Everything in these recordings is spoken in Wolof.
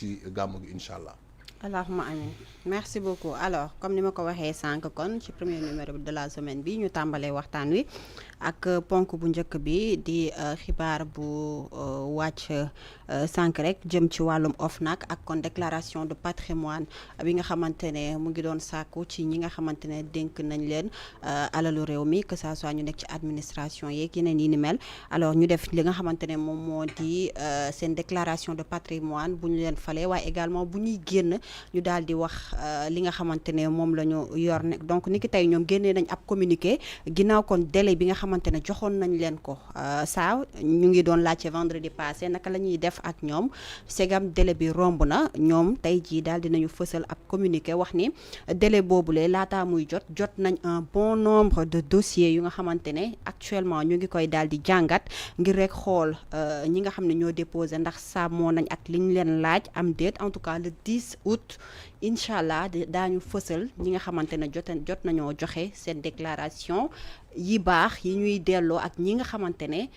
ci gàmmu gi incha allah. allahumma amin merci beaucoup. Alors comme ni ma ko waxee sànq kon ci premier numéro de la semaine bi ñu tàmbalee waxtaan wi ak ponk bu njëkk bi di xibaar bu wàcc sànq rek jëm ci wàllum OFNAC ak kon déclaration de patrimoine bi nga xamante ne mu ngi doon sàkku ci ñi nga xamante ne dénk nañ leen alalu réew mi que ça soit ñu nekk ci administration yeeg yeneen yi ni mel. Alors ñu def li nga xamante ne moom moo di seen déclaration de patrimoine bu ñu leen falee waaye également bu ñuy génn ñu daal di wax li nga xamante ne moom la ñu yor ne donc ni ki tey ñoom génnee nañ ab communiqué ginnaaw kon délai bi nga xamante ne joxoon nañ leen ko saa ñu ngi doon laajte vendredi passé naka la ñuy def ak ñoom segam délai bi romb na ñoom tey jii daal dinañu fësal ab communiqué wax ni délai boobule laataa muy jot nañ un bon nombre de dossiers yu nga xamante ne actuellement ñu ngi koy daal di jàngat ngir rek xool ñi nga xam ne ñoo déposé ndax sàmmoo nañ ak li ñu leen laaj am déet en tout cas le 10 août incha allah daañu fësal ñi nga xamante ne jot nañoo joxe seen déclaration yi baax yi ñuy delloo ak ñi nga xamante ne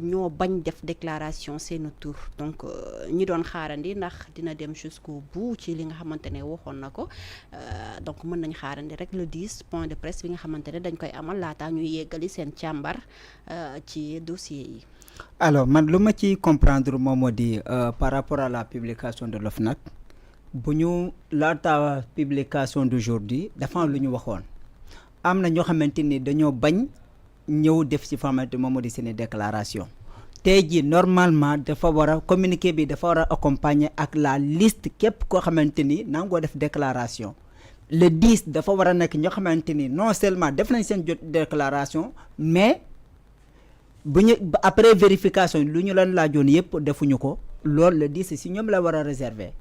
ñoo bañ def déclaration seen tour donc ñi doon xaarandi ndax dina dem jusqu'au bout ci li nga xamante ne waxoon na ko donc mën nañ xaarandi rek le 10 point de presse bi nga xamante ne dañ koy amal laataa ñuy yeggali seen càmbar ci dossier yi. Alors man lu ma ci comprendre moom moo di par rapport à la publication de l'OFNAC bu ñu laata publication d'aujourd'hui dafa am lu ñu waxoon am na ñoo xamante ni dañoo bañ ñëw def ci formalité moom moo di seen déclaration tey jii normalement dafa war a communiqué bi dafa war a accompagner ak la liste képp koo xamante ni nangoo def déclaration le 10 dafa war a nekk ñoo xamante ni non seulement def nañ seen jot déclaration mais bu ñu après vérification lu ñu leen laajoon yëpp defuñu ko loolu le 10 si ñoom la war a réserver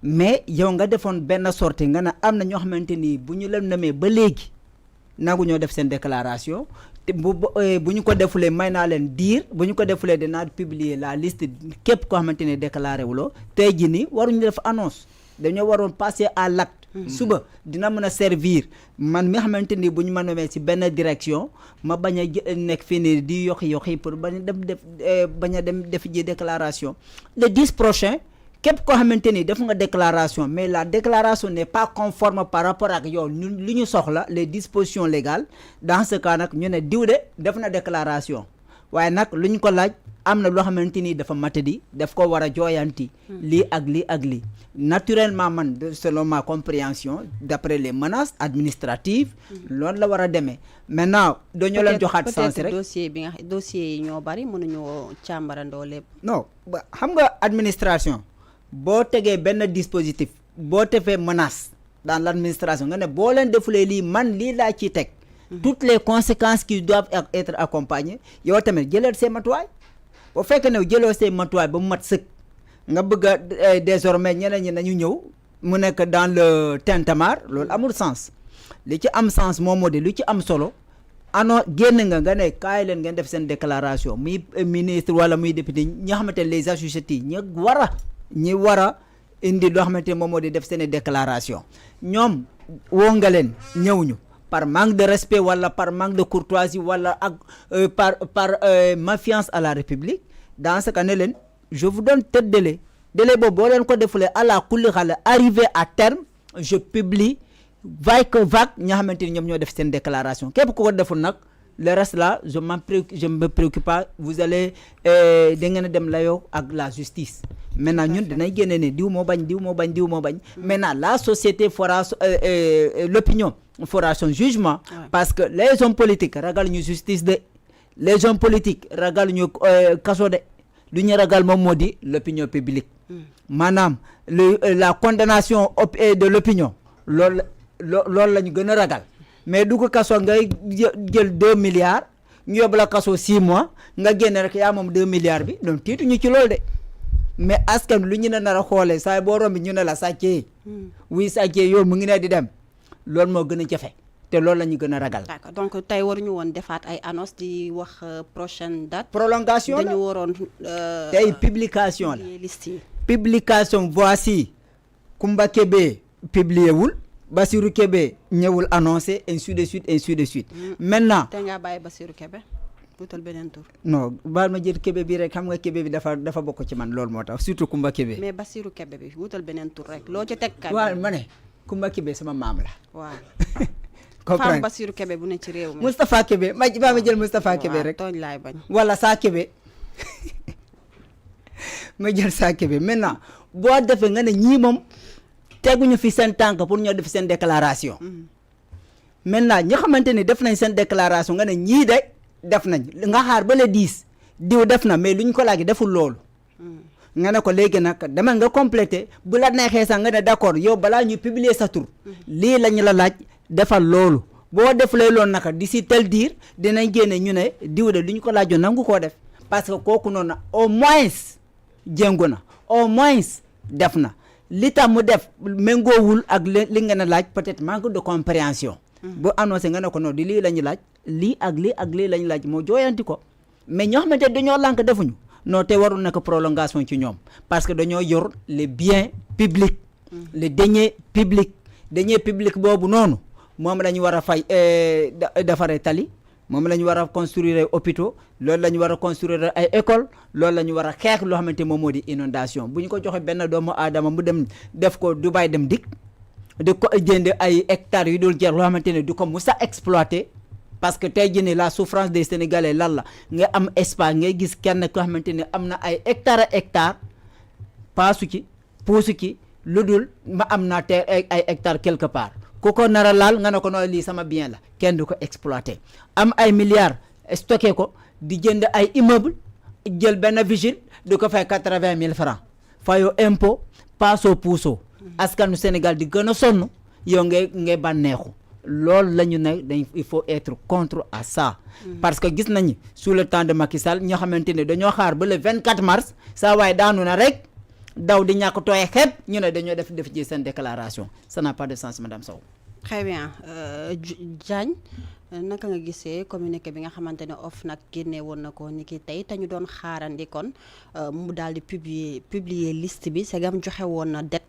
mais yow nga defoon benn sortie nga ne am na ñoo xamante ni bu ñu leen namee ba léegi nangu ñoo def seen déclaration te bu ñu ko defulee may naa leen diir bu ñu ko defulee dinaa publier la liste képp koo xamante ni déclaré wuloo tey jii nii waruñu def annonce dañoo waroon passer à l'acte suba dina mën a servir man mi xamante ni bu ñu ma nomee ci benn direction ma bañ a nekk fii nii di yoxi pour bañ a dem def ji déclaration le 10 prochain képp koo xamante ni def nga déclaration mais la déclaration n'est pas conforme par rapport ak yow lu ñu soxla les dispositions légales dans ce cas nag ñu ne diw de def na déclaration waaye nag lu ñu ko laaj am na loo xamante ni dafa matadi daf ko war a jooyanti lii ak lii ak lii naturellement man selon ma compréhension d'après les menaces administratives loolu la war a demee maintenant dañoo leen joxaat sens rek dossier yi ñoo bari mënuñoo càmbarandoo lépp non xam nga administration boo tegee benn dispositif boo defee menace dans l'administration nga ne boo leen defulee lii man lii laa ciy teg toutes les conséquences qui doivent être accompagnées yow tamit jëlal see matuwaay boo fekkee ne jëloo see matuwaay ba mu mat sëkk nga bëgg a désormais ñeneen ñi nañu ñëw mu nekk dans le tintamarre loolu amul sens li ci am sens moom moo di lu ci am solo génn nga ne kaay leen ngeen def seen déclaration muy ministre wala muy député ñi nga xamante ne les assujettis ñi war a indi loo xamante ne moom moo di def seen déclaration ñoom woo nga leen ñëwuñu par manque de respect wala par manque de courtoisie wala ak par méfiance à la République dans ce cas ne leen je vous donne tel délai boobu boo leen ko defulee à la kulli xale arrivé à terme je publie vague ña xamante ni ñoom ñoo def seen déclaration képp ku ko deful nag le reste là je me préoccupe pas vous allez da ngeen a dem layoo ak la justice maintenant ñun dinañ génne ne diw moo bañ maintenant la société fera l'opinion fera son jugement parce que les hommes politiques ragal ñu justice de les hommes politiques ragal ñu kaso de lu ñu ragal moom moo di l'opinion publique maanaam la condamnation de l'opinion loolu la ñu gën a ragal mais du ko kaso ngay jël 2 milliards ñu yóbbu la kaso 6 mois nga génne rek yaa moom 2 milliards bi donc tiitu ñu ci loolu de mais askan lu ñu ne nar a xoolee saa boo rombi ñu ne la sàccee wuy sàccee yow mu ngi ne di dem loolu moo gën a jafe te loolu la ñu gën a ragal. d'accord donc tey waruñu woon defaat ay annonce di wax prochaine date. prolongation la dañu waroon. tey publication la liste yi. publication voici Koumba Kébé publié wul Bassirou Kébé ñëwul annoncé ainsi de suite. maintenant. te nga bàyyi Bassirou Kébé. wutal beneen tur. non baal ma jël Kébé bi rek xam nga Kébé bi dafa bokk ci man loolu moo tax surtout Kumba Kébé. mais Bassirou Kébé bi wutal beneen tur rek loo ci teg. waaw ma ne Kumba Kébé sama maam la. waaw. comprendre femme Bassirou Kébé bu ne ci réew mi. Moustapha Kébé ma jël Moustapha Kébé rek. tooñ laay bañ. wala saa Kébé ma jël saa Kébé maintenant boo defee nga ne ñii moom teguñu fi seen tànk pour ñoo def seen déclaration. maintenant ñi xamante ni def nañ seen déclaration nga ne ñii de def nañ nga xaar ba le 10 diw def na mais luñ ko laaj deful loolu. nga ne ko léegi nag demal nga complété bu la neexee sax nga ne d'accord yow balaa ñuy publier sa tur. lii lañ la laaj defal loolu boo defulee loolu naka d'ici tel diir dinañ génne ñu ne diw de luñ ko laajoon nangu koo def parce que kooku noonu au moins jéngu na au moins def na li tax mu def méngoowul ak li nga ne laaj peut-être manque de compréhension. bu annoncé nga ne ko noonu di lii la ñu laaj lii ak lii ak lii la ñu laaj moo jooyanti ko mais ñoo xamante dañoo lànk defuñu non te warul nekk prolongation ci ñoom parce que dañoo yor les biens publics les deniers publics boobu noonu moom la ñu war a fay defaree tali moom la ñu war a construire ay hôpitaux loolu la ñu war a construire ay école loolu la ñu war a xeex loo xamante moom moo di inondation bu ñu ko joxe benn doomu aadama mu dem def ko Dubaï dem dikk di ko jënd ay hectares yu dul jeex loo xamante ne du ko mus a exploiter parce que tey jii nii la souffrance des Sénégalais lan la nga am espace ngay gis kenn koo xamante ne am na ay hectares paasu ci puusu ci lu dul ma am naa te ay hectares quelque part ku ko nar a laal nga ne ko nooy lii sama bien la kenn du ko exploiter am ay milliards stocké ko di jënd ay immeuble jël benn vigile di ko fay 80 000 francs fayoo impôt paasoo puusoo askanu Sénégal di gën a sonn yow ngay bànneexu loolu la ñu ne il faut être contre à ça parce que gis nañu sous le temps de Macky Sall ñoo xamante ne dañoo xaar ba le 24 mars saa waaye daanu na rek daw di ñàkk tooy xeeb ñu ne dañoo def ci seen déclaration ça n'a pas de sens madame Sow. très bien Diagne naka nga gisee communiqué bi nga xamante ne OFNAC génne woon na ko ni ki tey te ñu doon xaarandi kon mu daal di publier liste bi segam joxe woon na date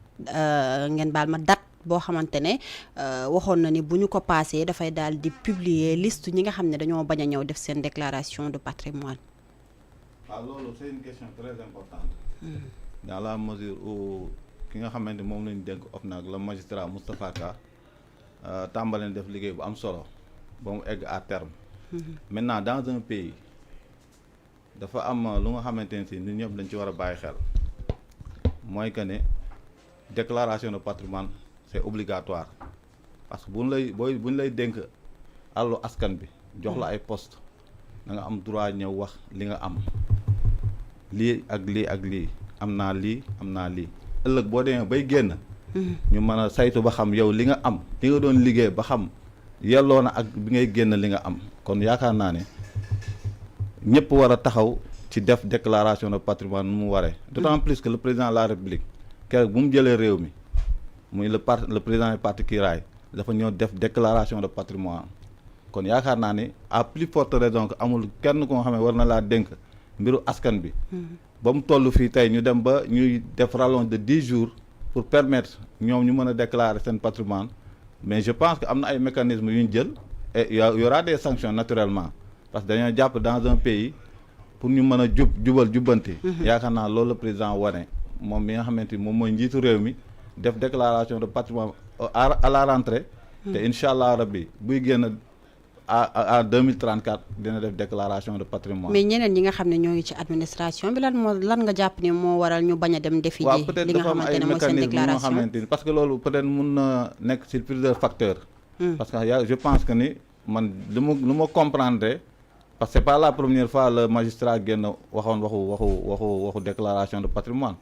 ngeen baal ma date boo xamante ne waxoon na ni bu ñu ko passé dafay daal di publier liste ñi nga xam ne dañoo bañ a ñëw def seen déclaration de patrimoine. waaw loolu c'est une question très importante. dans la mesure où ki nga xamante moom lañu dénk OFNAC le magistrat Moustapha Ka tàmbaleen def liggéey bu am solo ba mu egg à terme. maintenant dans un pays dafa am lu nga xamante ne si ñun ñëpp dañ ci war a bàyyi xel mooy que ne déclaration de patrimoine c'est obligatoire parce que bu ñu lay dénk àllu askan bi jox la ay poste da nga am droit ñëw wax li nga am lii ak lii ak lii am naa lii ëllëg boo demee bay génn ñu mën a saytu ba xam yow li nga am li nga doon liggéey ba xam yelloo na ak bi ngay génn li nga am kon yaakaar naa ne ñëpp war a taxaw ci def déclaration de patrimoine nu mu waree d'autant plus que le président de la République keroog bu mu jëlee réew mi muy le président du parti Kiraay dafa ñëw def déclaration de patrimoine kon yaakaar naa ne à plus forte raison que amul kenn ko nga xam ne war na laa dénk mbiru askan bi ba mu toll fii tey ñu dem ba ñuy def rallonge de 10 jours pour permettre ñoom ñu mën a déclarer seen patrimoine mais je pense que am na ay mécanismes yu ñu jël et y aura des sanctions naturellement parce que dañoo jàpp dans un pays pour ñu mën a jubbanti yaakaar naa loolu la président wane moom mi nga xamante ni moom mooy njiitu réew mi def déclaration de patrimoine à la rentrée te incha allah rabbi buy génn à 2034 dina def déclaration de patrimoine. mais ñeneen ñi nga xam ne ñoo ngi ci administration bi lan nga jàpp ni moo waral ñu bañ a dem defi ji li nga xamante ne mooy seen déclaration parce que loolu peut-être mun na nekk sur plusieurs facteurs. parce que je pense que ni man lu ma comprendre parce que c'est pas la première fois le magistrat génn waxoon waxu déclaration de patrimoine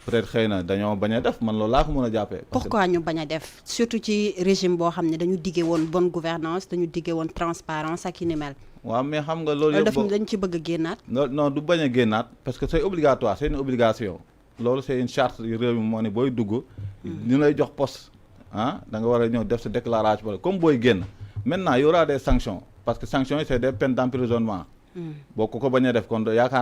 peut-être xëy na dañoo bañ a def man loolu laa ko mën a jàppee. pourquoi ñu bañ a def surtout ci régime boo xam ne dañu diggee woon bonne gouvernance dañu diggee woon transparence ak i ni mel. waaw mais xam nga loolu yëpp dañ ci bëgg a génnaat. non du bañ a génnaat parce que c'est obligatoire c'est une obligation loolu c'est une charte réew mi moo ne booy dugg ñu lay jox poste da nga war a ñëw def sa déclaration comme booy génn maintenant y aura des sanctions parce que sanctions yi c'est des peines d'emprisonnement boo ko bañ a def kon yaakaar